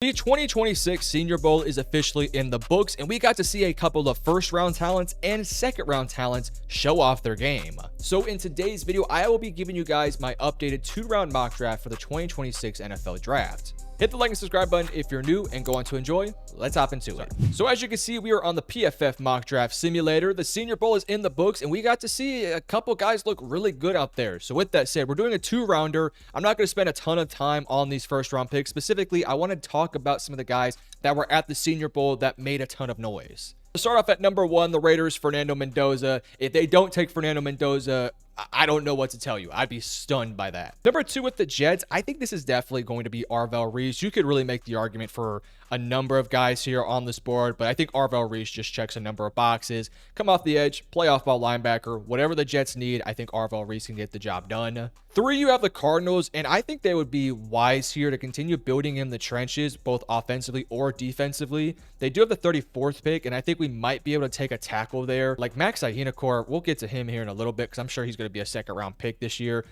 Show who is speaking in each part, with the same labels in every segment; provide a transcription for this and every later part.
Speaker 1: The 2026 Senior Bowl is officially in the books, and we got to see a couple of first-round talents and second-round talents show off their game. So in today's video, I will be giving you guys my updated 2-round mock draft for the 2026 NFL Draft. Hit the like and subscribe button if you're new and go on to enjoy. Let's hop into it. So as you can see, we are on the PFF mock draft simulator. The Senior Bowl is in the books, and we got to see a couple guys look really good out there. So with that said, we're doing a 2-rounder. I'm not going to spend a ton of time on these first-round picks. Specifically, I want to talk about some of the guys that were at the Senior Bowl that made a ton of noise. To start off at number 1, the Raiders, Fernando Mendoza. If they don't take Fernando Mendoza, I don't know what to tell you. I'd be stunned by that. Number 2 with the Jets, I think this is definitely going to be Arvell Reese. You could really make the argument for a number of guys here on this board, but I think Arvell Reese just checks a number of boxes. Come off the edge, play off-ball linebacker, whatever the Jets need, I think Arvell Reese can get the job done. 3, you have the Cardinals, and I think they would be wise here to continue building in the trenches, both offensively or defensively. They do have the 34th pick, and I think we might be able to take a tackle there. Like Max Ihinokor, we'll get to him here in a little bit because I'm sure he's going to be a second-round pick this year.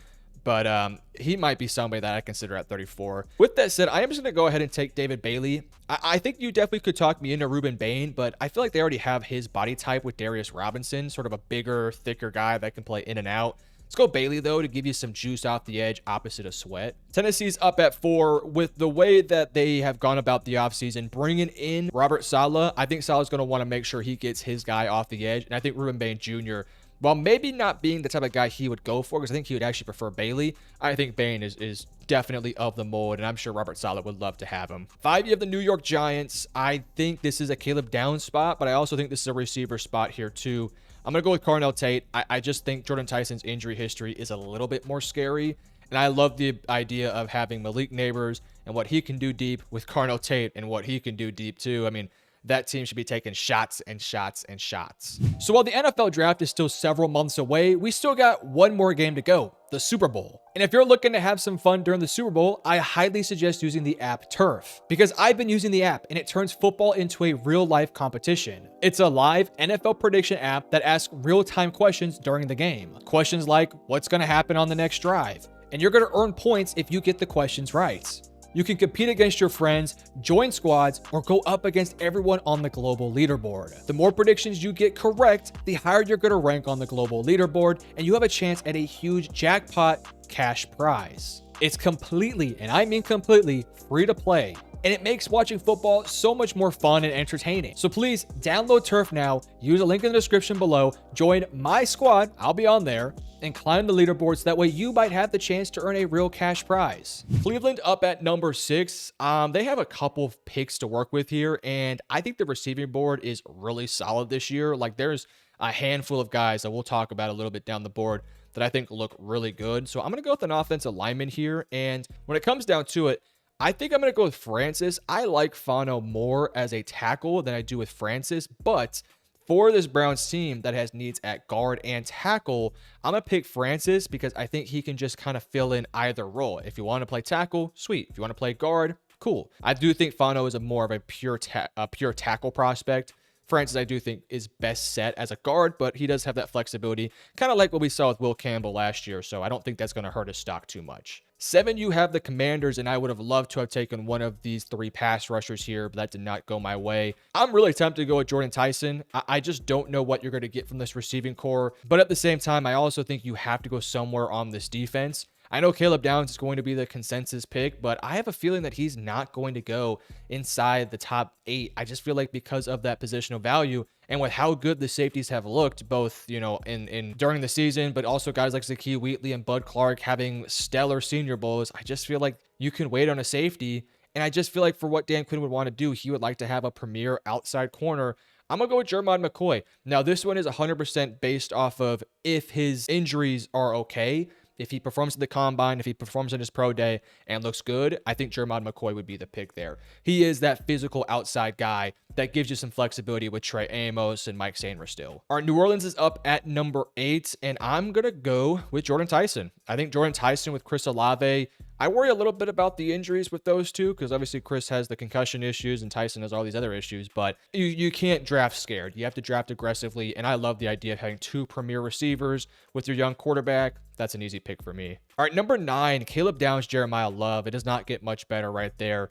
Speaker 1: But he might be somebody that I consider at 34. With that said, I am just going to go ahead and take David Bailey. I think you definitely could talk me into Ruben Bain, but I feel like they already have his body type with Darius Robinson, sort of a bigger, thicker guy that can play in and out. Let's go Bailey, though, to give you some juice off the edge opposite of Sweat. Tennessee's up at 4 with the way that they have gone about the offseason, bringing in Robert Saleh. I think Saleh's going to want to make sure he gets his guy off the edge, and I think Ruben Bain Jr., while maybe not being the type of guy he would go for, because I think he would actually prefer Bailey, I think Bain is definitely of the mold, and I'm sure Robert Saleh would love to have him. 5, you have the New York Giants. I think this is a Caleb Downs spot, but I also think this is a receiver spot here too. I'm going to go with Carnell Tate. I just think Jordan Tyson's injury history is a little bit more scary, and I love the idea of having Malik Neighbors and what he can do deep with Carnell Tate and what he can do deep too. I mean, that team should be taking shots and shots and shots. So while the NFL draft is still several months away, we still got one more game to go, the Super Bowl. And if you're looking to have some fun during the Super Bowl, I highly suggest using the app Turf, because I've been using the app and it turns football into a real life competition. It's a live NFL prediction app that asks real-time questions during the game. Questions like, what's going to happen on the next drive? And you're going to earn points if you get the questions right. You can compete against your friends, join squads, or go up against everyone on the global leaderboard. The more predictions you get correct, the higher you're going to rank on the global leaderboard, and you have a chance at a huge jackpot cash prize. It's completely, and I mean completely, free to play, and it makes watching football so much more fun and entertaining. So please download Turf now, use a link in the description below, join my squad, I'll be on there, and climb the leaderboard so that way you might have the chance to earn a real cash prize. Cleveland up at number 6. They have a couple of picks to work with here, and I think the receiving board is really solid this year. Like, there's a handful of guys that we'll talk about a little bit down the board that I think look really good. So I'm going to go with an offensive lineman here, and when it comes down to it, I think I'm going to go with Francis. I like Fano more as a tackle than I do with Francis, but for this Browns team that has needs at guard and tackle, I'm going to pick Francis because I think he can just kind of fill in either role. If you want to play tackle, sweet. If you want to play guard, cool. I do think Fano is more of a pure tackle prospect. Francis, I do think, is best set as a guard, but he does have that flexibility, kind of like what we saw with Will Campbell last year, so I don't think that's going to hurt his stock too much. 7, you have the Commanders, and I would have loved to have taken one of these 3 pass rushers here, but that did not go my way. I'm really tempted to go with Jordan Tyson. I just don't know what you're going to get from this receiving core, but at the same time, I also think you have to go somewhere on this defense. I know Caleb Downs is going to be the consensus pick, but I have a feeling that he's not going to go inside the top 8. I just feel like because of that positional value and with how good the safeties have looked, both, you know, in during the season, but also guys like Zakee Wheatley and Bud Clark having stellar Senior Bowls, I just feel like you can wait on a safety. And I just feel like for what Dan Quinn would want to do, he would like to have a premier outside corner. I'm going to go with Jermod McCoy. Now, this one is 100% based off of if his injuries are okay. If he performs at the combine, if he performs in his pro day and looks good, I think Jermod McCoy would be the pick there. He is that physical outside guy that gives you some flexibility with Trey Amos and Mike Sainristil still. All right, New Orleans is up at number 8, and I'm going to go with Jordan Tyson. I think Jordan Tyson with Chris Olave, I worry a little bit about the injuries with those two because obviously Chris has the concussion issues and Tyson has all these other issues, but you can't draft scared. You have to draft aggressively, and I love the idea of having 2 premier receivers with your young quarterback. That's an easy pick for me. All right, number 9, Caleb Downs, Jeremiah Love. It does not get much better right there.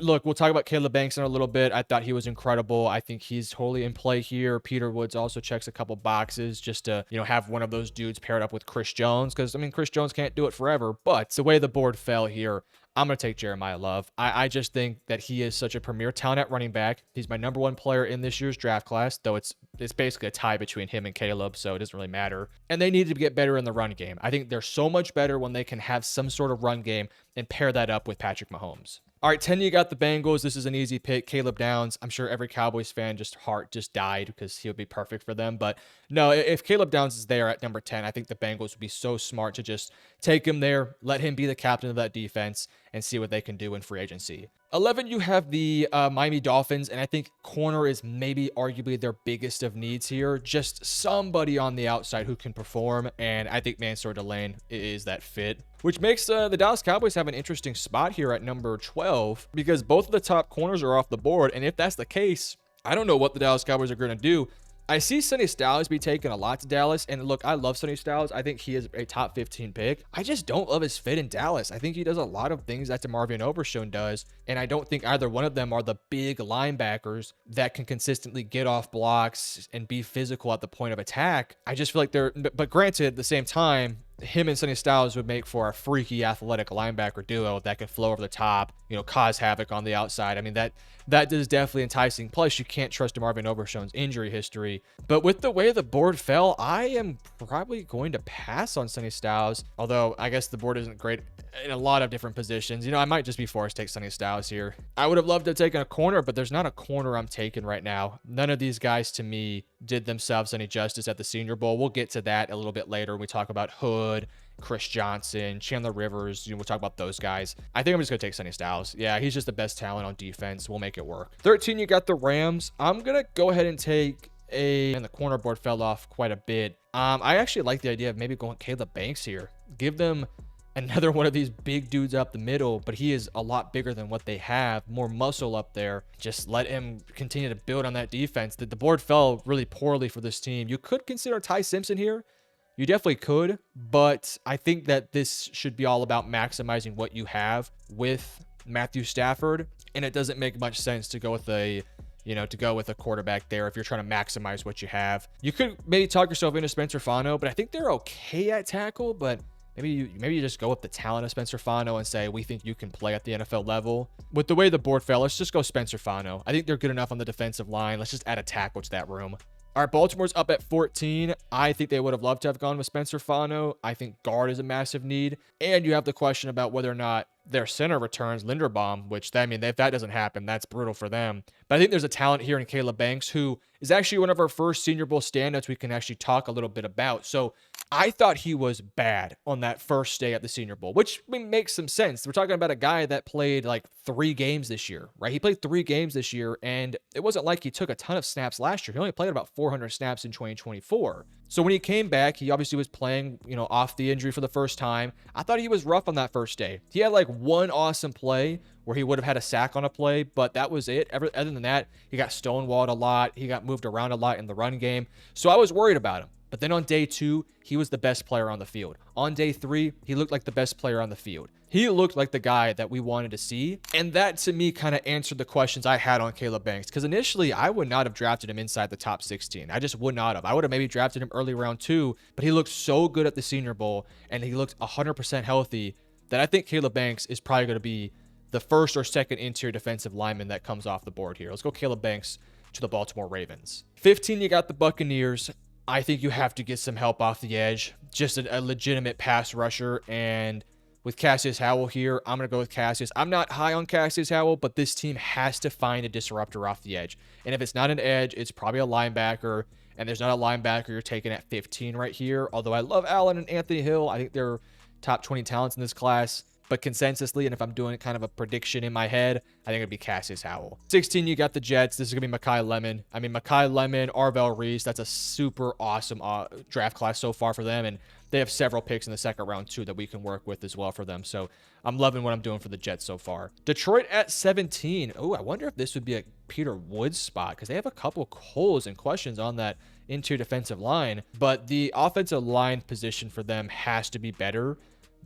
Speaker 1: Look, we'll talk about Caleb Banks in a little bit. I thought he was incredible. I think he's totally in play here. Peter Woods also checks a couple boxes just to, have one of those dudes paired up with Chris Jones, because, Chris Jones can't do it forever, but the way the board fell here, I'm going to take Jeremiah Love. I just think that he is such a premier talent at running back. He's my number 1 player in this year's draft class, though it's basically a tie between him and Caleb, so it doesn't really matter. And they need to get better in the run game. I think they're so much better when they can have some sort of run game and pair that up with Patrick Mahomes. All right, 10, you got the Bengals. This is an easy pick. Caleb Downs. I'm sure every Cowboys fan heart just died because he would be perfect for them. But no, if Caleb Downs is there at number 10, I think the Bengals would be so smart to just take him there, let him be the captain of that defense, and see what they can do in free agency. 11, you have the Miami Dolphins, and I think corner is maybe arguably their biggest of needs here. Just somebody on the outside who can perform, and I think Mansour Delane is that fit, which makes the Dallas Cowboys have an interesting spot here at number 12, because both of the top corners are off the board, and if that's the case, I don't know what the Dallas Cowboys are going to do. I see Sonny Styles be taken a lot to Dallas, and look, I love Sonny Styles. I think he is a top 15 pick. I just don't love his fit in Dallas. I think he does a lot of things that DeMarvion Overshown does, and I don't think either one of them are the big linebackers that can consistently get off blocks and be physical at the point of attack. I just feel like but granted, at the same time, him and Sonny Styles would make for a freaky athletic linebacker duo that could flow over the top, cause havoc on the outside. I mean, that is definitely enticing. Plus, you can't trust DeMarvion Overshown's injury history. But with the way the board fell, I am probably going to pass on Sonny Styles, although I guess the board isn't great in a lot of different positions. I might just be forced to take Sonny Styles here. I would have loved to have taken a corner, but there's not a corner I'm taking right now. None of these guys, to me, did themselves any justice at the Senior Bowl. We'll get to that a little bit later when we talk about Hood, Chris Johnson, Chandler Rivers. We'll talk about those guys. I think I'm just going to take Sonny Styles. Yeah, he's just the best talent on defense. We'll make it work. 13, you got the Rams. I'm going to go ahead and take and the corner board fell off quite a bit. I actually like the idea of maybe going Caleb Banks here. Give them another one of these big dudes up the middle, but he is a lot bigger than what they have, more muscle up there. Just let him continue to build on that defense. The board fell really poorly for this team. You could consider Ty Simpson here. You definitely could, but I think that this should be all about maximizing what you have with Matthew Stafford, and it doesn't make much sense to go with a quarterback there if you're trying to maximize what you have. You could maybe talk yourself into Spencer Fano, but I think they're okay at tackle, but maybe you just go with the talent of Spencer Fano and say, we think you can play at the NFL level. With the way the board fell, let's just go Spencer Fano. I think they're good enough on the defensive line. Let's just add a tackle to that room. All right, Baltimore's up at 14. I think they would have loved to have gone with Spencer Fano. I think guard is a massive need. And you have the question about whether or not their center returns Linderbaum, which, if that doesn't happen, that's brutal for them. But I think there's a talent here in Caleb Banks, who is actually one of our first Senior Bowl standouts we can actually talk a little bit about. So I thought he was bad on that first day at the Senior Bowl, which makes some sense. We're talking about a guy that played like 3 games this year, right? He played 3 games this year, and it wasn't like he took a ton of snaps last year. He only played about 400 snaps in 2024. So when he came back, he obviously was playing, off the injury for the first time. I thought he was rough on that first day. He had like one awesome play where he would have had a sack on a play, but that was it. Other than that, he got stonewalled a lot. He got moved around a lot in the run game. So I was worried about him. But then on day 2, he was the best player on the field. On day 3, he looked like the best player on the field. He looked like the guy that we wanted to see. And that, to me, kind of answered the questions I had on Caleb Banks. Because initially, I would not have drafted him inside the top 16. I just would not have. I would have maybe drafted him early round 2. But he looked so good at the Senior Bowl, and he looked 100% healthy, that I think Caleb Banks is probably going to be the first or second interior defensive lineman that comes off the board here. Let's go Caleb Banks to the Baltimore Ravens. 15, you got the Buccaneers. I think you have to get some help off the edge. Just a legitimate pass rusher. And with Cassius Howell here, I'm going to go with Cassius. I'm not high on Cassius Howell, but this team has to find a disruptor off the edge. And if it's not an edge, it's probably a linebacker. And there's not a linebacker you're taking at 15 right here. Although I love Allen and Anthony Hill. I think they're top 20 talents in this class. But consensusly, and if I'm doing kind of a prediction in my head, I think it'd be Cassius Howell. 16, you got the Jets. This is going to be Mekhi Lemon. Mekhi Lemon, Arvell Reese, that's a super awesome draft class so far for them. And they have several picks in the second round too that we can work with as well for them. So I'm loving what I'm doing for the Jets so far. Detroit at 17. Oh, I wonder if this would be a Peter Woods spot because they have a couple holes and questions on that interior defensive line. But the offensive line position for them has to be better,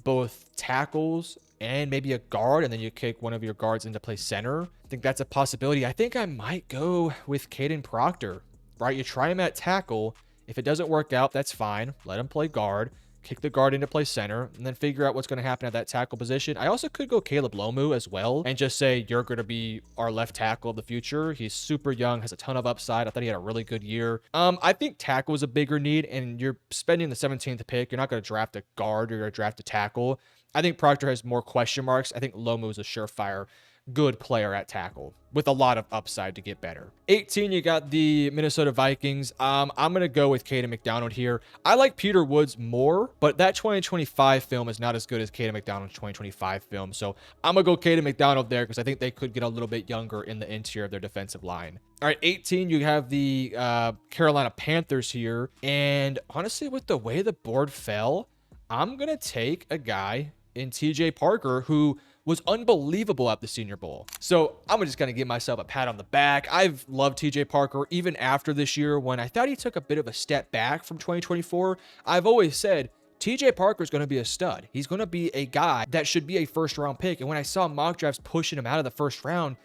Speaker 1: both tackles and maybe a guard, and then you kick one of your guards into play center. I think that's a possibility. I think I might go with Caden Proctor, right? You try him at tackle. If it doesn't work out, that's fine. Let him play guard, kick the guard into play center, and then figure out what's going to happen at that tackle position. I also could go Caleb Lomu as well and just say, you're going to be our left tackle of the future. He's super young, has a ton of upside. I thought he had a really good year. I think tackle is a bigger need, and you're spending the 17th pick. You're not going to draft a guard or you're going to draft a tackle. I think Proctor has more question marks. I think Lomu is a surefire good player at tackle with a lot of upside to get better. 18, you got the Minnesota Vikings. I'm going to go with Caden McDonald here. I like Peter Woods more, but that 2025 film is not as good as Caden McDonald's 2025 film. So I'm going to go Caden McDonald there because I think they could get a little bit younger in the interior of their defensive line. All right, 18, you have the Carolina Panthers here. And honestly, with the way the board fell, I'm going to take a guy in TJ Parker who was unbelievable at the Senior Bowl. So I'm just going to give myself a pat on the back. I've loved TJ Parker even after this year when I thought he took a bit of a step back from 2024. I've always said TJ Parker is going to be a stud. He's going to be a guy that should be a first round pick. And when I saw mock drafts pushing him out of the first round,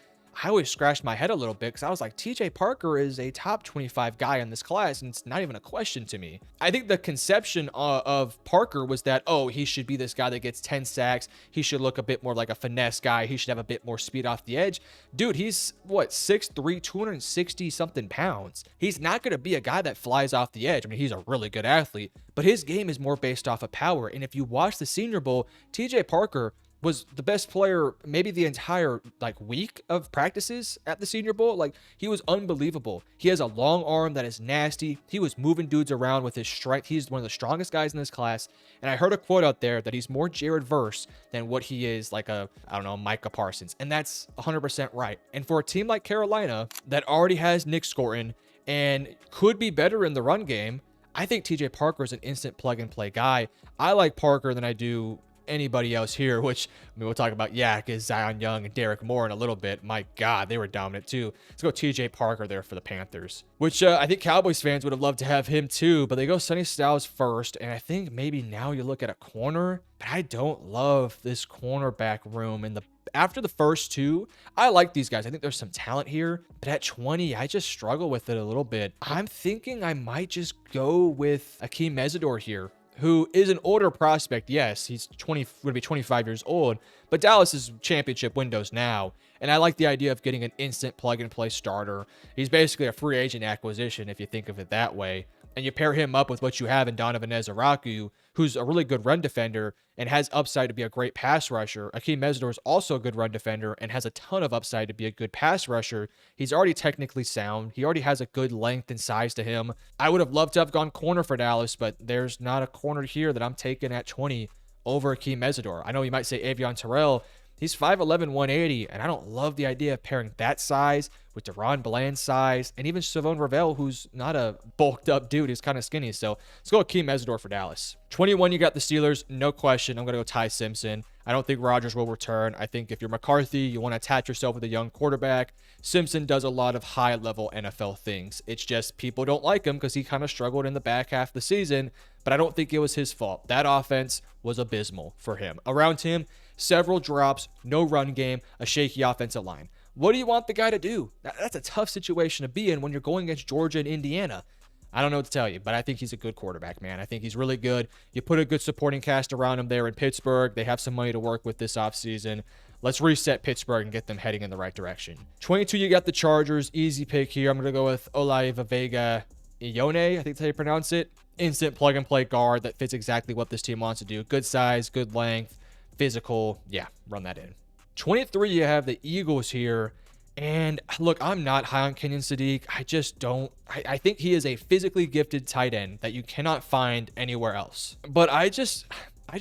Speaker 1: I always scratched my head a little bit because I was like, TJ Parker is a top 25 guy in this class, and it's not even a question to me. I think the conception of Parker was that, oh, he should be this guy that gets 10 sacks. He should look a bit more like a finesse guy. He should have a bit more speed off the edge. Dude, he's, 6'3", 260 something pounds. He's not going to be a guy that flies off the edge. I mean, he's a really good athlete, but his game is more based off of power. And if you watch the Senior Bowl, TJ Parker was the best player maybe the entire week of practices at the Senior Bowl. Like, he was unbelievable. He has a long arm that is nasty. He was moving dudes around with his strength. He's one of the strongest guys in this class. And I heard a quote out there that he's more Jared Verse than what he is like Micah Parsons. And that's 100% right. And for a team like Carolina that already has Nick Scotton and could be better in the run game, I think TJ Parker is an instant plug and play guy. I like Parker than I do anybody else here, which we'll talk about Yak is Zion Young and Derek Moore in a little bit. My God, they were dominant too. Let's go TJ Parker there for the Panthers, which I think Cowboys fans would have loved to have him too, but they go Sonny Styles first. And I think maybe now you look at a corner, but I don't love this cornerback room after the first two. I like these guys. I think there's some talent here, but at 20, I just struggle with it a little bit. I'm thinking I might just go with Akeem Mesidor here, who is an older prospect. Yes, he's going to be 25 years old, but Dallas is championship windows now. And I like the idea of getting an instant plug and play starter. He's basically a free agent acquisition if you think of it that way. And you pair him up with what you have in Donovan Ezeraku, who's a really good run defender and has upside to be a great pass rusher. Akeem Mesidor is also a good run defender and has a ton of upside to be a good pass rusher. He's already technically sound. He already has a good length and size to him. I would have loved to have gone corner for Dallas, but there's not a corner here that I'm taking at 20 over Akeem Mesidor. I know you might say Avion Terrell. He's 5'11", 180, and I don't love the idea of pairing that size with Deron Bland's size, and even Savon Ravel, who's not a bulked up dude. He's kind of skinny. So let's go Akeem Mesidor for Dallas. 21, you got the Steelers. No question. I'm going to go Ty Simpson. I don't think Rodgers will return. I think if you're McCarthy, you want to attach yourself with a young quarterback. Simpson does a lot of high-level NFL things. It's just people don't like him because he kind of struggled in the back half of the season, but I don't think it was his fault. That offense was abysmal for him. Around him, several drops, no run game, a shaky offensive line. What do you want the guy to do? That's a tough situation to be in when you're going against Georgia and Indiana. I don't know what to tell you, but I think he's a good quarterback, man. I think he's really good. You put a good supporting cast around him there in Pittsburgh. They have some money to work with this offseason. Let's reset Pittsburgh and get them heading in the right direction. 22, you got the Chargers. Easy pick here. I'm going to go with Olaiva Vega Ione, I think that's how you pronounce it. Instant plug-and-play guard that fits exactly what this team wants to do. Good size, good length, physical. Yeah, run that in. 23, you have the Eagles here. And look, I'm not high on Kenyon Sadiq. I just don't. I think he is a physically gifted tight end that you cannot find anywhere else. But I just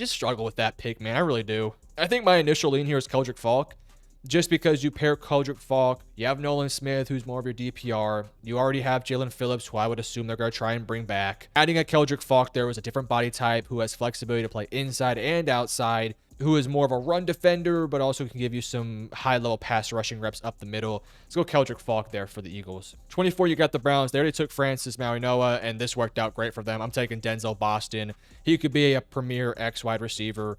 Speaker 1: struggle with that pick, man. I really do. I think my initial lean here is Keldrick Falk. just because you pair Keldrick Falk, you have Nolan Smith, who's more of your DPR. You already have Jalen Phillips, who I would assume they're going to try and bring back. Adding a Keldrick Falk there was a different body type who has flexibility to play inside and outside, who is more of a run defender, but also can give you some high-level pass rushing reps up the middle. Let's go Keldrick Falk there for the Eagles. 24, you got the Browns. They already took Francis Mauigoa, and this worked out great for them. I'm taking Denzel Boston. He could be a premier X wide receiver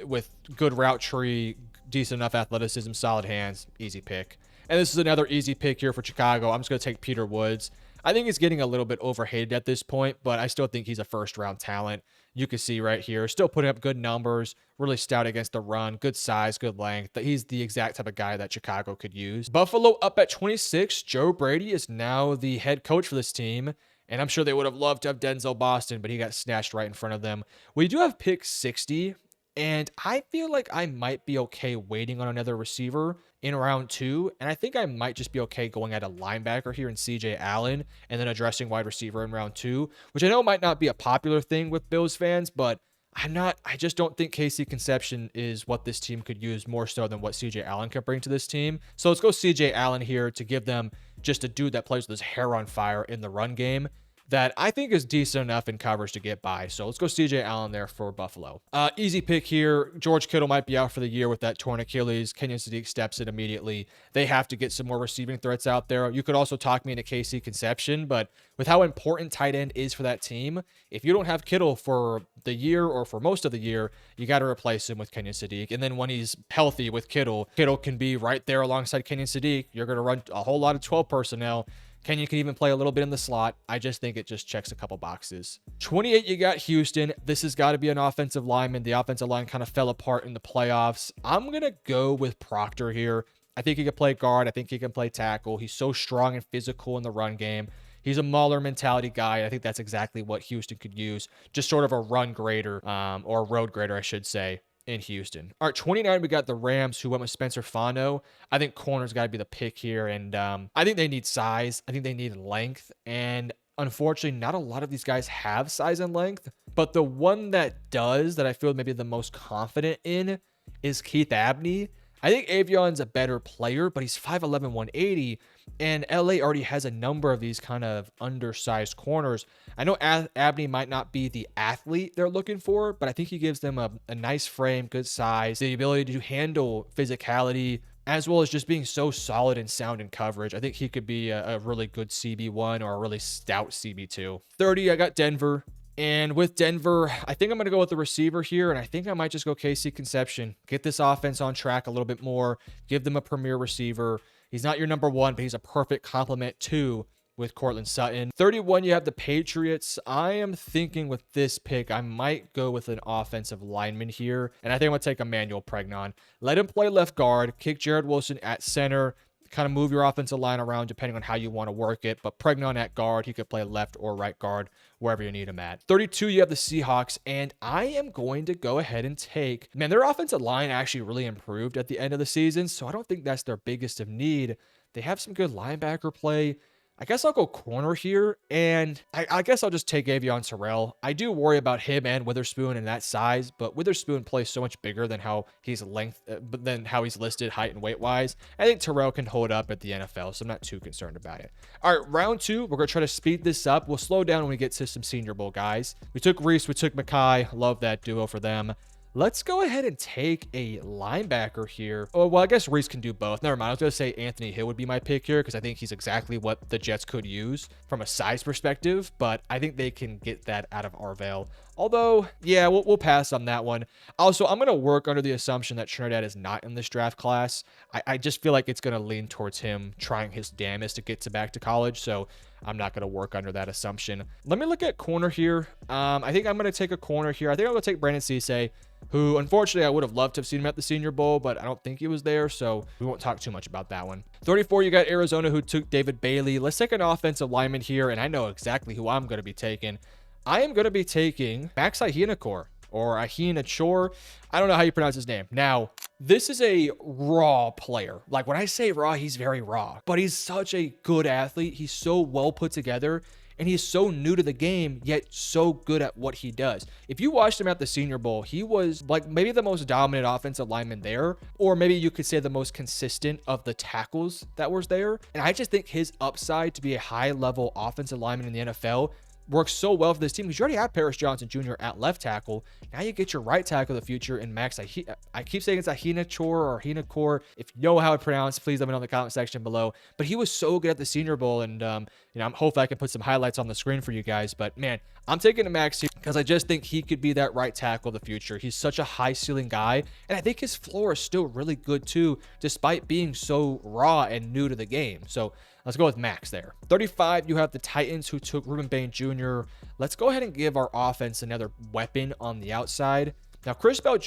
Speaker 1: with good route tree, decent enough athleticism, solid hands, easy pick. And this is another easy pick here for Chicago. I'm just going to take Peter Woods. I think he's getting a little bit overhated at this point, but I still think he's a first-round talent. You can see right here, still putting up good numbers, really stout against the run, good size, good length. He's the exact type of guy that Chicago could use. Buffalo up at 26. Joe Brady is now the head coach for this team, and I'm sure they would have loved to have Denzel Boston, but he got snatched right in front of them. We do have pick 60, and I feel like I might be okay waiting on another receiver in round 2. And I think I might just be okay going at a linebacker here in CJ Allen and then addressing wide receiver in round 2, which I know might not be a popular thing with Bills fans, but I just don't think Casey Conception is what this team could use more so than what CJ Allen can bring to this team. So let's go CJ Allen here to give them just a dude that plays with his hair on fire in the run game that I think is decent enough in coverage to get by. So let's go CJ Allen there for Buffalo. Easy pick here. George Kittle might be out for the year with that torn Achilles. Kenyon Sadiq steps in immediately. They have to get some more receiving threats out there. You could also talk me into KC Conception, but with how important tight end is for that team, if you don't have Kittle for the year or for most of the year, you got to replace him with Kenyon Sadiq. And then when he's healthy with Kittle, Kittle can be right there alongside Kenyon Sadiq. You're going to run a whole lot of 12 personnel. Kenyon can even play a little bit in the slot. I just think it just checks a couple boxes. 28, you got Houston. This has got to be an offensive lineman. The offensive line kind of fell apart in the playoffs. I'm going to go with Proctor here. I think he can play guard. I think he can play tackle. He's so strong and physical in the run game. He's a Mauler mentality guy. I think that's exactly what Houston could use. Just sort of a run grader, or a road grader, I should say, in Houston. All right, 29, we got the Rams, who went with Spencer Fano. I think corner's got to be the pick here, and I think they need size. I think they need length, and unfortunately, not a lot of these guys have size and length, but the one that does, that I feel maybe the most confident in, is Keith Abney. I think Avion's a better player, but he's 5'11", 180, and LA already has a number of these kind of undersized corners. I know Abney might not be the athlete they're looking for, but I think he gives them a nice frame, good size, the ability to handle physicality, as well as just being so solid and sound in coverage. I think he could be a really good CB1 or a really stout CB2. 30, I got Denver. And with Denver, I think I'm going to go with the receiver here, and I think I might just go KC Conception. Get this offense on track a little bit more. Give them a premier receiver. He's not your number one, but he's a perfect complement to with Courtland Sutton. 31, you have the Patriots. I am thinking with this pick, I might go with an offensive lineman here, and I think I'm going to take Emmanuel Pregnon. Let him play left guard, kick Jared Wilson at center, kind of move your offensive line around depending on how you want to work it. But Pregnon at guard, he could play left or right guard, wherever you need him at. 32, you have the Seahawks, and I am going to go ahead and take, man, their offensive line actually really improved at the end of the season, so I don't think that's their biggest of need. They have some good linebacker play. I guess I'll go corner here, and I guess I'll just take Avion Terrell. I do worry about him and Witherspoon and that size, but Witherspoon plays so much bigger than how he's than how he's listed height and weight wise. I think Terrell can hold up at the NFL, so I'm not too concerned about it. All right, round 2, we're gonna try to speed this up. We'll slow down when we get to some Senior Bowl guys. We took Reese, we took Mackay. Love that duo for them. Let's go ahead and take a linebacker here. Oh, well, I guess Reese can do both. Never mind. I was going to say Anthony Hill would be my pick here because I think he's exactly what the Jets could use from a size perspective, but I think they can get that out of Arvell. Although, yeah, we'll pass on that one. Also, I'm going to work under the assumption that Trinidad is not in this draft class. I just feel like it's going to lean towards him trying his damnedest to get back to college, so I'm not going to work under that assumption. Let me look at corner here. I think I'm going to take a corner here. I think I'm going to take Brandon Cisse, who unfortunately I would have loved to have seen him at the Senior Bowl, but I don't think he was there, so we won't talk too much about that one. 34, you got Arizona, who took David Bailey. Let's take an offensive lineman here, and I know exactly who I'm going to be taking. I am going to be taking Max Ahinakor, or Ahinachor. I don't know how you pronounce his name. Now, this is a raw player. Like, when I say raw, he's very raw, but he's such a good athlete. He's so well put together. and he's so new to the game, yet so good at what he does. If you watched him at the Senior Bowl, he was like maybe the most dominant offensive lineman there, or maybe you could say the most consistent of the tackles that was there. And I just think his upside to be a high-level offensive lineman in the NFL works so well for this team because you already have Paris Johnson Jr. at left tackle. Now you get your right tackle of the future in Max. I keep saying it's Ahina Chor or Ahina Core. If you know how it's pronounced, please let me know in the comment section below. But he was so good at the Senior Bowl, and I'm hoping I can put some highlights on the screen for you guys. But man, I'm taking a Max here because I just think he could be that right tackle of the future. He's such a high ceiling guy, and I think his floor is still really good too, despite being so raw and new to the game. So let's go with Max there. 35, you have the Titans, who took Ruben Bain Jr. Let's go ahead and give our offense another weapon on the outside. Now, Chris Bell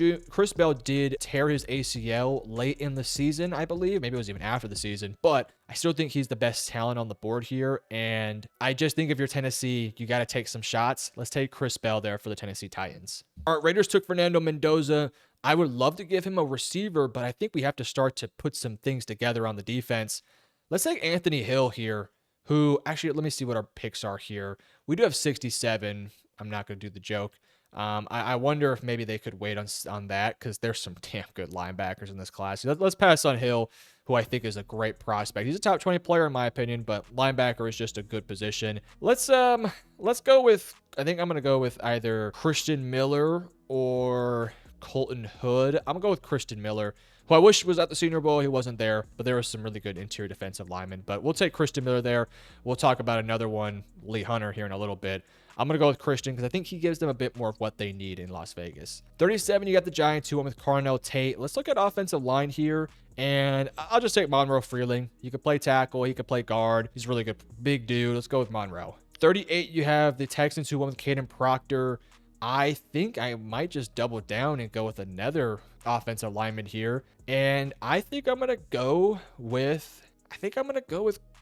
Speaker 1: did tear his ACL late in the season, I believe. Maybe it was even after the season, but I still think he's the best talent on the board here. And I just think if you're Tennessee, you got to take some shots. Let's take Chris Bell there for the Tennessee Titans. All right, Raiders took Fernando Mendoza. I would love to give him a receiver, but I think we have to start to put some things together on the defense. Let's take Anthony Hill here, who actually, let me see what our picks are here. We do have 67. I'm not going to do the joke. I wonder if maybe they could wait on that because there's some damn good linebackers in this class. Let's pass on Hill, who I think is a great prospect. He's a top 20 player in my opinion, but linebacker is just a good position. Let's go with, I think I'm going to go with either Christian Miller or Colton Hood. I'm going to go with Christian Miller, who I wish was at the Senior Bowl. He wasn't there, but there was some really good interior defensive linemen. But we'll take Christian Miller there. We'll talk about another one, Lee Hunter, here in a little bit. I'm going to go with Christian because I think he gives them a bit more of what they need in Las Vegas. 37, you got the Giants, who went with Carnell Tate. Let's look at offensive line here, and I'll just take Monroe Freeling. He could play tackle. He could play guard. He's a really good big dude. Let's go with Monroe. 38, you have the Texans, who went with Caden Proctor. I think I might just double down and go with another offensive lineman here. And I think I'm going to go with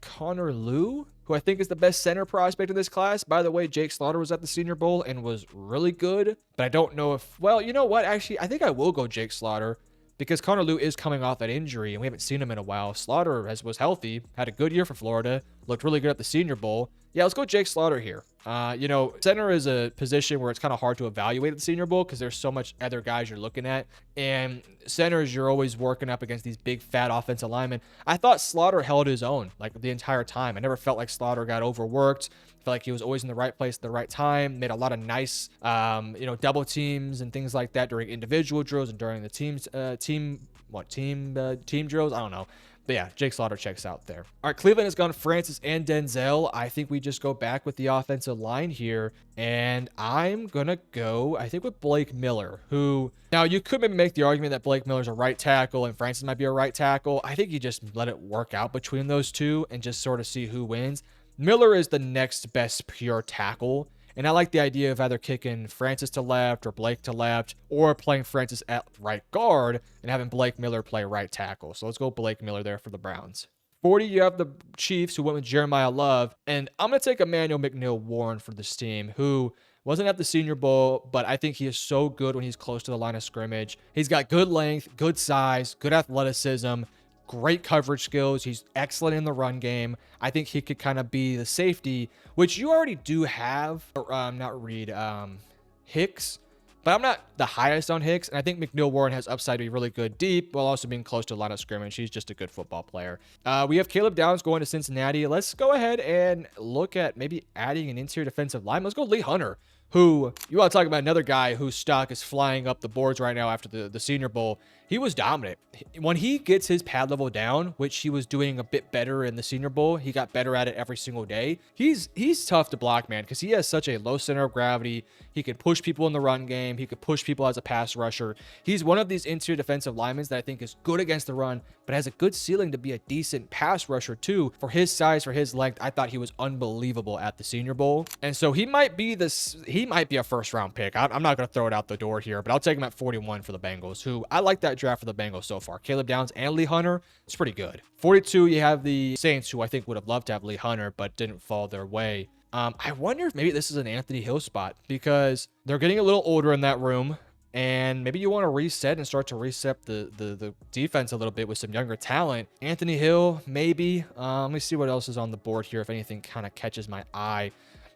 Speaker 1: Connor Lew, who I think is the best center prospect in this class. By the way, Jake Slaughter was at the Senior Bowl and was really good, but I don't know if, well, you know what? Actually, I think I will go Jake Slaughter because Connor Lew is coming off that injury and we haven't seen him in a while. Slaughter was healthy, had a good year for Florida, looked really good at the Senior Bowl. Yeah, let's go Jake Slaughter here. Center is a position where it's kind of hard to evaluate at the Senior Bowl because there's so much other guys you're looking at. And centers, you're always working up against these big, fat offensive linemen. I thought Slaughter held his own like the entire time. I never felt like Slaughter got overworked. I felt like he was always in the right place at the right time. Made a lot of nice, double teams and things like that during individual drills and during the team drills. I don't know. But yeah, Jake Slaughter checks out there. All right, Cleveland has gone Francis and Denzel. I think we just go back with the offensive line here. And I'm going to go, I think, with Blake Miller, who, now you could maybe make the argument that Blake Miller's a right tackle and Francis might be a right tackle. I think you just let it work out between those two and just sort of see who wins. Miller is the next best pure tackle. And I like the idea of either kicking Francis to left or Blake to left or playing Francis at right guard and having Blake Miller play right tackle. So let's go Blake Miller there for the Browns. 40, you have the Chiefs, who went with Jeremiah Love. And I'm going to take Emmanuel McNeil-Warren for this team, who wasn't at the Senior Bowl, but I think he is so good when he's close to the line of scrimmage. He's got good length, good size, good athleticism, great coverage skills. He's excellent in the run game. I think he could kind of be the safety, which you already do have. Hicks, but I'm not the highest on Hicks. And I think McNeil-Warren has upside to be really good deep while also being close to the line of scrimmage. He's just a good football player. We have Caleb Downs going to Cincinnati. Let's go ahead and look at maybe adding an interior defensive line. Let's go Lee Hunter, who, you want to talk about another guy whose stock is flying up the boards right now after the Senior Bowl. He was dominant. When he gets his pad level down, which he was doing a bit better in the Senior Bowl, he got better at it every single day. He's tough to block, man, because he has such a low center of gravity. He could push people in the run game. He could push people as a pass rusher. He's one of these interior defensive linemen that I think is good against the run, but has a good ceiling to be a decent pass rusher too. For his size, for his length, I thought he was unbelievable at the Senior Bowl. And so he might be a first round pick. I'm not going to throw it out the door here, but I'll take him at 41 for the Bengals, who I like that draft for the Bengals so far. Caleb Downs and Lee Hunter, it's pretty good. 42, you have the Saints, who I think would have loved to have Lee Hunter, but didn't fall their way. I wonder if maybe this is an Anthony Hill spot because they're getting a little older in that room. And maybe you want to reset and start to reset the defense a little bit with some younger talent. Anthony Hill, maybe. Let me see what else is on the board here, if anything kind of catches my eye.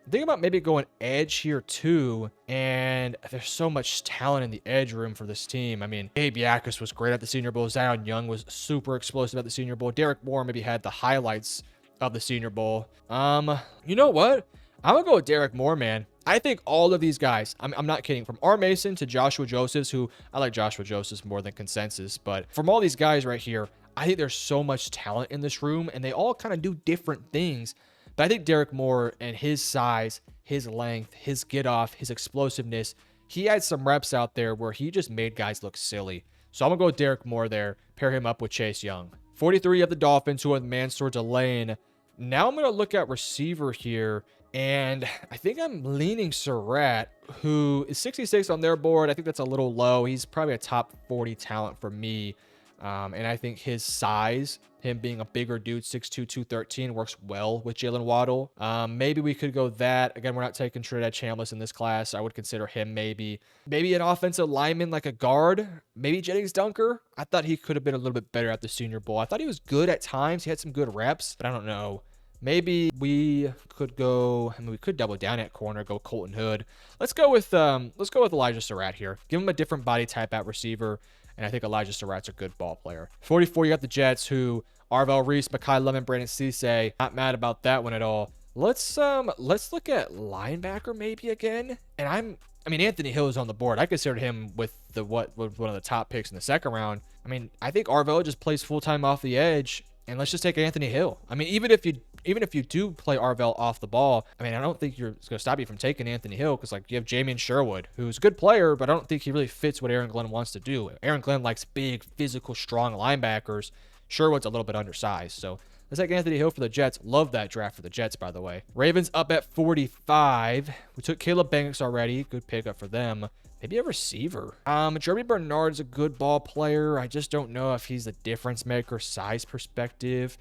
Speaker 1: Think about maybe going edge here too. And there's so much talent in the edge room for this team. I mean, Abe Yakus was great at the Senior Bowl. Zion Young was super explosive at the Senior Bowl. Derek Moore maybe had the highlights of the Senior Bowl. You know what? I'm gonna go with Derek Moore, man. I think all of these guys, I'm not kidding, from R. Mason to Joshua Josephs, who I like Joshua Josephs more than consensus, but from all these guys right here, I think there's so much talent in this room, and they all kind of do different things. But I think Derek Moore and his size, his length, his get off, his explosiveness, he had some reps out there where he just made guys look silly. So I'm gonna go with Derek Moore there, pair him up with Chase Young. 43 of the Dolphins, who have man towards a lane. Now I'm gonna look at receiver here. And I think I'm leaning Surratt, who is 66 on their board. I think that's a little low. He's probably a top 40 talent for me. And I think his size, him being a bigger dude, 6'2", 213, works well with Jalen Waddle. Maybe we could go that. Again, we're not taking Trinidad Chambliss in this class. I would consider him maybe an offensive lineman like a guard. Maybe Jennings Dunker. I thought he could have been a little bit better at the Senior Bowl. I thought he was good at times. He had some good reps, but I don't know. Maybe we could go, we could double down at corner, go Colton Hood. Let's go with Elijah Surratt here. Give him a different body type at receiver, and I think Elijah Surratt's a good ball player. 44, you got the Jets, who Arvell Reese, Mekhi Lemon, Brandon Cisse. Not mad about that one at all. Let's look at linebacker maybe again. And I mean, Anthony Hill is on the board. I considered him with one of the top picks in the second round. I mean, I think Arvell just plays full-time off the edge, and let's just take Anthony Hill. I mean, even if you do play Arvell off the ball, I mean, I don't think it's going to stop you from taking Anthony Hill, because like you have Jamian Sherwood, who's a good player, but I don't think he really fits what Aaron Glenn wants to do. Aaron Glenn likes big, physical, strong linebackers. Sherwood's a little bit undersized, so let's take Anthony Hill for the Jets. Love that draft for the Jets, by the way. Ravens up at 45. We took Caleb Banks already. Good pickup for them. Maybe a receiver. Jeremy Bernard's a good ball player. I just don't know if he's the difference maker, size perspective.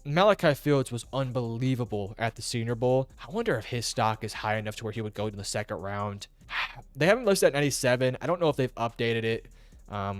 Speaker 1: Malachi Fields was unbelievable at the Senior Bowl. I wonder if his stock is high enough to where he would go to the second round. They haven't listed at 97. I don't know if they've updated it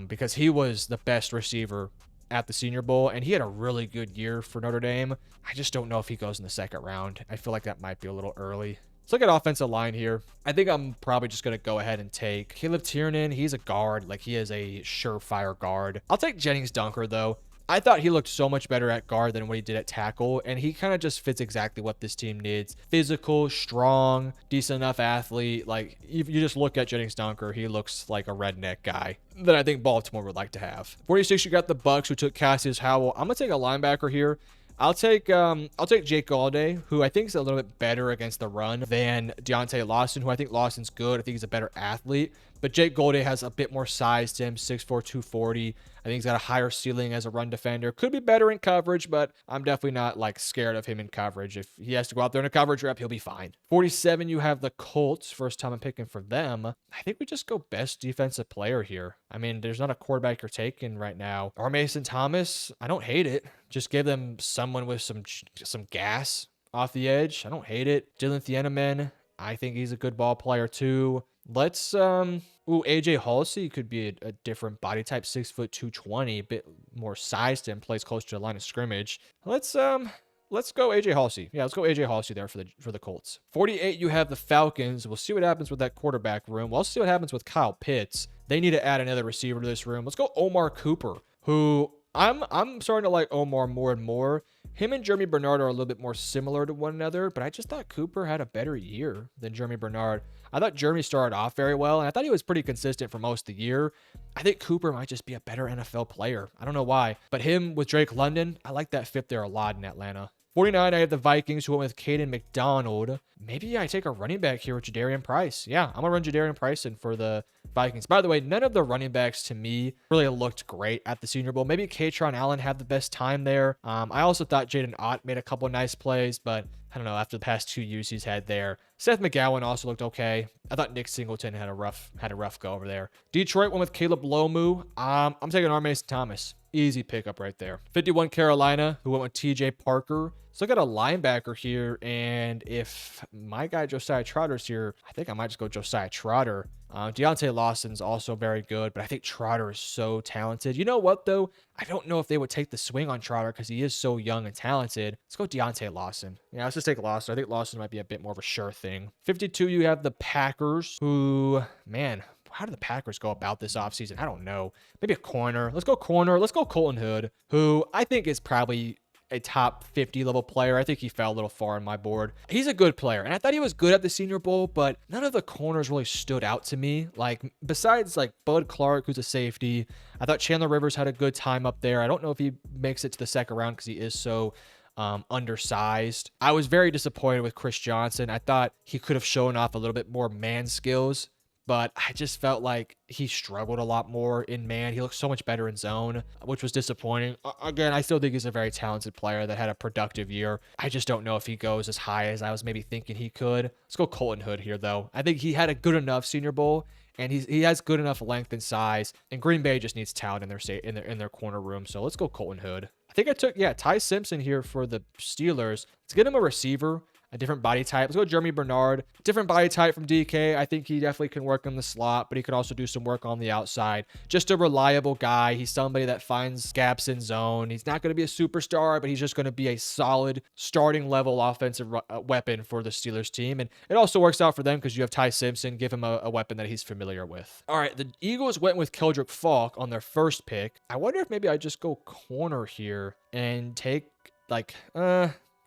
Speaker 1: because he was the best receiver at the Senior Bowl, and he had a really good year for Notre Dame. I just don't know if he goes in the second round. I feel like that might be a little early. Let's look at offensive line here. I think I'm probably just going to go ahead and take Caleb Tiernan. He's a guard. Like, he is a surefire guard. I'll take Jennings Dunker, though. I thought he looked so much better at guard than what he did at tackle, and he kind of just fits exactly what this team needs. Physical, strong, decent enough athlete. Like, if you just look at Jennings Dunker, he looks like a redneck guy that I think Baltimore would like to have. 46, you got the Bucks, who took Cassius Howell. I'm going to take a linebacker here. I'll take Jake Gaudet, who I think is a little bit better against the run than Deontay Lawson, who I think Lawson's good. I think he's a better athlete. But Jake Gaudet has a bit more size to him, 6'4", 240. I think he's got a higher ceiling as a run defender. Could be better in coverage, but I'm definitely not like scared of him in coverage. If he has to go out there in a coverage rep, he'll be fine. 47, you have the Colts. First time I'm picking for them. I think we just go best defensive player here. I mean, there's not a quarterback you're taking right now. Or Mason Thomas, I don't hate it. Just give them someone with some gas off the edge. I don't hate it. Dylan Thieneman, I think he's a good ball player too. Let's AJ Halsey could be a different body type, 6', 220, a bit more size to him, plays close to the line of scrimmage. Let's go AJ Halsey. Yeah, let's go AJ Halsey there for the Colts. 48, you have the Falcons. We'll see what happens with that quarterback room. We'll see what happens with Kyle Pitts. They need to add another receiver to this room. Let's go Omar Cooper, who I'm starting to like Omar more and more. Him and Jeremy Bernard are a little bit more similar to one another, but I just thought Cooper had a better year than Jeremy Bernard. I thought Jeremy started off very well, and I thought he was pretty consistent for most of the year. I think Cooper might just be a better NFL player. I don't know why, but him with Drake London, I like that fit there a lot in Atlanta. 49, I have the Vikings, who went with Caden McDonald. Maybe I take a running back here with Jadarian Price. Yeah, I'm going to run Jadarian Price in for the Vikings. By the way, none of the running backs to me really looked great at the Senior Bowl. Maybe Katron Allen had the best time there. I also thought Jaden Ott made a couple of nice plays, but I don't know, after the past 2 years he's had there. Seth McGowan also looked okay. I thought Nick Singleton had a rough go over there. Detroit went with Caleb Lomu. I'm taking R. Mason Thomas. Easy pickup right there. 51 Carolina, who went with TJ Parker. So I got a linebacker here, and if my guy Josiah Trotter's here, I think I might just go Josiah Trotter. Deontay Lawson's also very good, but I think Trotter is so talented. You know what, though? I don't know if they would take the swing on Trotter because he is so young and talented. Let's go Deontay Lawson. Yeah, let's just take Lawson. I think Lawson might be a bit more of a sure thing. 52, you have the Packers, who, man, how do the Packers go about this offseason? I don't know. Maybe a corner. Let's go corner. Let's go Colton Hood, who I think is probably a top 50 level player. I think he fell a little far on my board. He's a good player, and I thought he was good at the Senior Bowl, but none of the corners really stood out to me. Like, besides like Bud Clark, who's a safety, I thought Chandler Rivers had a good time up there. I don't know if he makes it to the second round because he is so undersized. I was very disappointed with Chris Johnson. I thought he could have shown off a little bit more man skills, but I just felt like he struggled a lot more in man. He looked so much better in zone, which was disappointing. Again, I still think he's a very talented player that had a productive year. I just don't know if he goes as high as I was maybe thinking he could. Let's go Colton Hood here, though. I think he had a good enough Senior Bowl, and he has good enough length and size. And Green Bay just needs talent in their corner room. So let's go Colton Hood. I think I took Ty Simpson here for the Steelers. Let's get him a receiver. A different body type. Let's go Jeremy Bernard. Different body type from DK. I think he definitely can work in the slot, but he could also do some work on the outside. Just a reliable guy. He's somebody that finds gaps in zone. He's not going to be a superstar, but he's just going to be a solid starting level offensive weapon for the Steelers team. And it also works out for them because you have Ty Simpson. Give him a weapon that he's familiar with. All right, the Eagles went with Keldrick Falk on their first pick. I wonder if maybe I just go corner here and take like,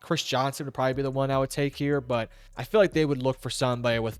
Speaker 1: Chris Johnson would probably be the one I would take here, but I feel like they would look for somebody with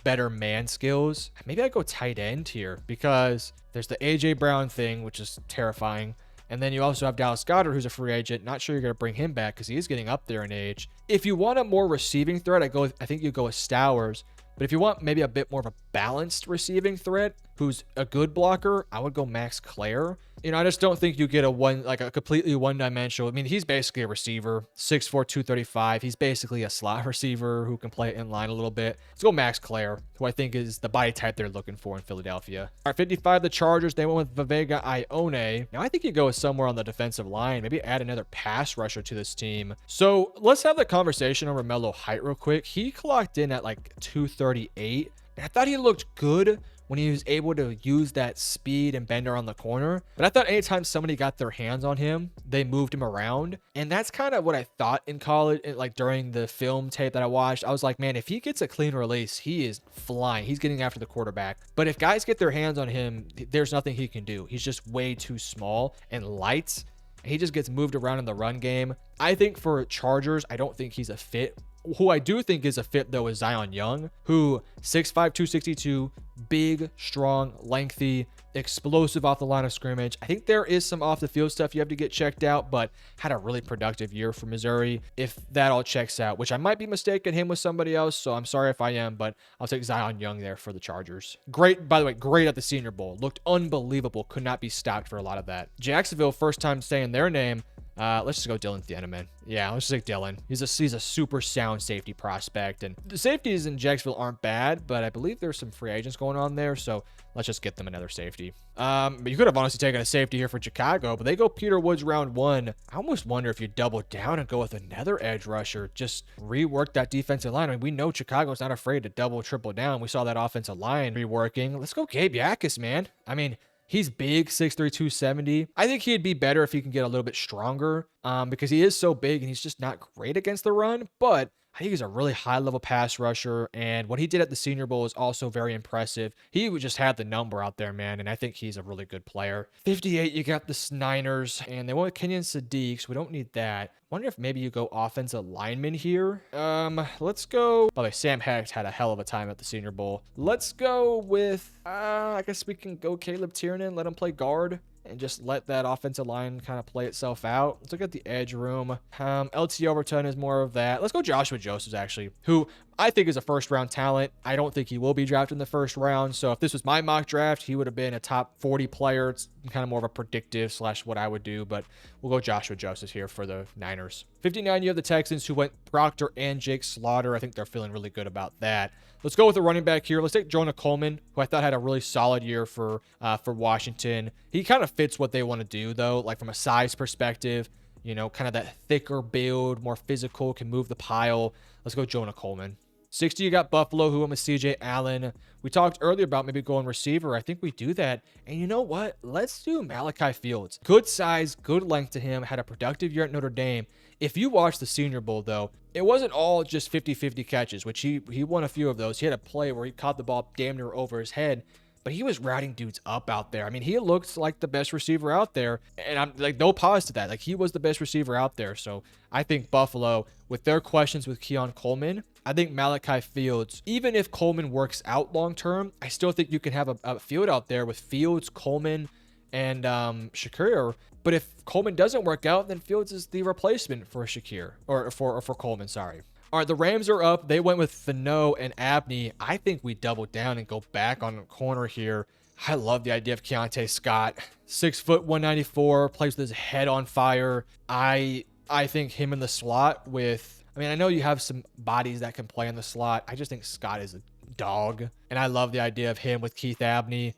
Speaker 1: better man skills. Maybe I go tight end here because there's the AJ Brown thing, which is terrifying. And then you also have Dallas Goedert, who's a free agent. Not sure you're going to bring him back because he is getting up there in age. If you want a more receiving threat, I think you go with Stowers. But if you want maybe a bit more of a balanced receiving threat who's a good blocker, I would go Max Clare. You know, I just don't think you get a completely one-dimensional. I mean, he's basically a receiver, 6'4", 235. He's basically a slot receiver who can play in line a little bit. Let's go Max Clare, who I think is the body type they're looking for in Philadelphia. All right, 55, the Chargers. They went with Viveka Ione. Now, I think you go somewhere on the defensive line. Maybe add another pass rusher to this team. So let's have the conversation on Romello height real quick. He clocked in at like 238. And I thought he looked good when he was able to use that speed and bend around the corner. But I thought anytime somebody got their hands on him, they moved him around. And that's kind of what I thought in college, like during the film tape that I watched. I was like, man, if he gets a clean release, he is flying. He's getting after the quarterback. But if guys get their hands on him, there's nothing he can do. He's just way too small and light. He just gets moved around in the run game. I think for Chargers, I don't think he's a fit. Who I do think is a fit, though, is Zion Young, who 6'5", 262, big, strong, lengthy, explosive off the line of scrimmage. I think there is some off the field stuff you have to get checked out, but had a really productive year for Missouri. If that all checks out, which I might be mistaking him with somebody else, so I'm sorry if I am, but I'll take Zion Young there for the Chargers. Great, by the way, great at the Senior Bowl. Looked unbelievable. Could not be stopped for a lot of that. Jacksonville, first time saying their name. Let's just go Dylan Thieneman. Yeah, let's just take Dylan. He's a super sound safety prospect, and the safeties in Jacksonville aren't bad, but I believe there's some free agents going on there, so let's just get them another safety. But you could have honestly taken a safety here for Chicago, but they go Peter Woods round 1. I almost wonder if you double down and go with another edge rusher, just rework that defensive line. I mean, we know Chicago's not afraid to double, triple down. We saw that offensive line reworking. Let's go Gabe Yakis, man. I mean, he's big, 6'3", 270. I think he'd be better if he can get a little bit stronger because he is so big and he's just not great against the run. But I think he's a really high-level pass rusher, and what he did at the Senior Bowl is also very impressive. He just had the number out there, man, and I think he's a really good player. 58, you got the Niners, and they went with Kenyon Sadiq, so we don't need that. Wonder if maybe you go offensive lineman here. Let's go. By the way, Sam Hecht had a hell of a time at the Senior Bowl. Let's go with, I guess we can go Caleb Tiernan, let him play guard, and just let that offensive line kind of play itself out. Let's look at the edge room. LT Overton is more of that. Let's go Joshua Josephs, actually, who I think is a first round talent. I don't think he will be drafted in the first round. So if this was my mock draft, he would have been a top 40 player. It's kind of more of a predictive / what I would do, but we'll go Joshua Joseph here for the Niners. 59, you have the Texans, who went Proctor and Jake Slaughter. I think they're feeling really good about that. Let's go with the running back here. Let's take Jonah Coleman, who I thought had a really solid year for Washington. He kind of fits what they want to do, though, like from a size perspective. You know, kind of that thicker build, more physical, can move the pile. Let's go Jonah Coleman. 60, you got Buffalo, who went with CJ Allen. We talked earlier about maybe going receiver. I think we do that. And you know what? Let's do Malachi Fields. Good size, good length to him. Had a productive year at Notre Dame. If you watch the Senior Bowl, though, it wasn't all just 50-50 catches, which he won a few of those. He had a play where he caught the ball damn near over his head, but he was routing dudes up out there. I mean, he looked like the best receiver out there, and I'm like, no pause to that. Like, he was the best receiver out there. So I think Buffalo, with their questions with Keon Coleman, I think Malachi Fields, even if Coleman works out long term, I still think you can have a field out there with Fields, Coleman, and Shakir. But if Coleman doesn't work out, then Fields is the replacement for Shakir, or for Coleman, sorry. All right, the Rams are up. They went with Thano and Abney. I think we double down and go back on the corner here. I love the idea of Keontae Scott. 6 foot, 194, plays with his head on fire. I think him in the slot with, I mean, I know you have some bodies that can play in the slot. I just think Scott is a dog. And I love the idea of him with Keith Abney.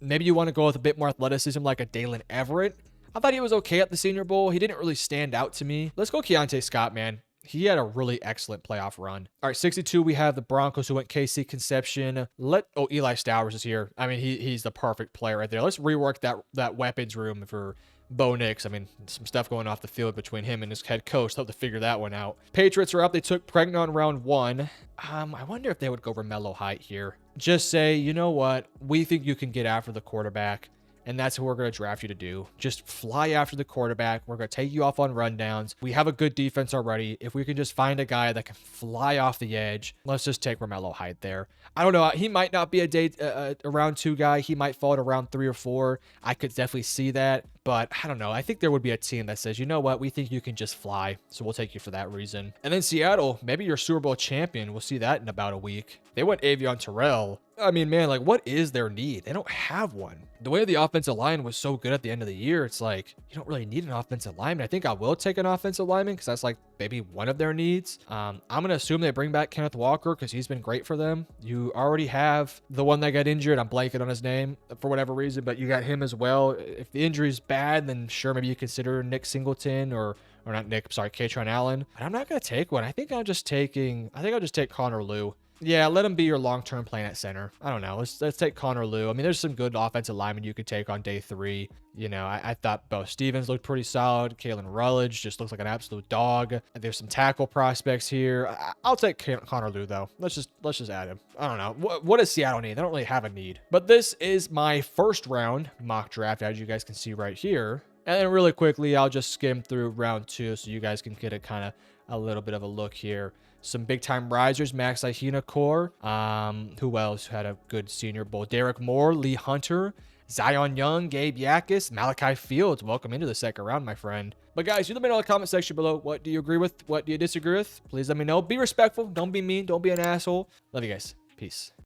Speaker 1: Maybe you want to go with a bit more athleticism like a Dalen Everett. I thought he was okay at the Senior Bowl. He didn't really stand out to me. Let's go Keontae Scott, man. He had a really excellent playoff run. All right, 62, we have the Broncos, who went KC Conception. Eli Stowers is here. I mean, he's the perfect player right there. Let's rework that weapons room for Bo Nix. I mean, some stuff going off the field between him and his head coach. They'll have to figure that one out. Patriots are up. They took Pregnon round 1. I wonder if they would go Romello Height here. Just say, you know what? We think you can get after the quarterback. And that's what we're going to draft you to do. Just fly after the quarterback. We're going to take you off on rundowns. We have a good defense already. If we can just find a guy that can fly off the edge, let's just take Romello Height there. I don't know. He might not be a round 2 guy. He might fall to round 3 or 4. I could definitely see that. But I don't know. I think there would be a team that says, you know what? We think you can just fly. So we'll take you for that reason. And then Seattle, maybe your Super Bowl champion. We'll see that in about a week. They went Avion Terrell. I mean, man, like, what is their need? They don't have one. The way the offensive line was so good at the end of the year, it's like, you don't really need an offensive lineman. I think I will take an offensive lineman because that's like maybe one of their needs. I'm going to assume they bring back Kenneth Walker because he's been great for them. You already have the one that got injured. I'm blanking on his name for whatever reason, but you got him as well. If the injury's bad, then sure, maybe you consider Nick Singleton or not Nick, sorry, Katron Allen. But I'm not going to take one. I think I'll just take Connor Lew. Yeah, let him be your long-term plan at center. I don't know. Let's take Connor Lew. I mean, there's some good offensive linemen you could take on day 3. You know, I thought Bo Stevens looked pretty solid. Kalen Rutledge just looks like an absolute dog. There's some tackle prospects here. I'll take Connor Lew, though. Let's just add him. I don't know. What does Seattle need? They don't really have a need. But this is my first round mock draft, as you guys can see right here. And then really quickly, I'll just skim through round 2 so you guys can get a little bit of a look here. Some big-time risers, Max Ihina core. Who else had a good Senior Bowl? Derek Moore, Lee Hunter, Zion Young, Gabe Yakis, Malachi Fields. Welcome into the second round, my friend. But guys, you let me know in the comment section below. What do you agree with? What do you disagree with? Please let me know. Be respectful. Don't be mean. Don't be an asshole. Love you guys. Peace.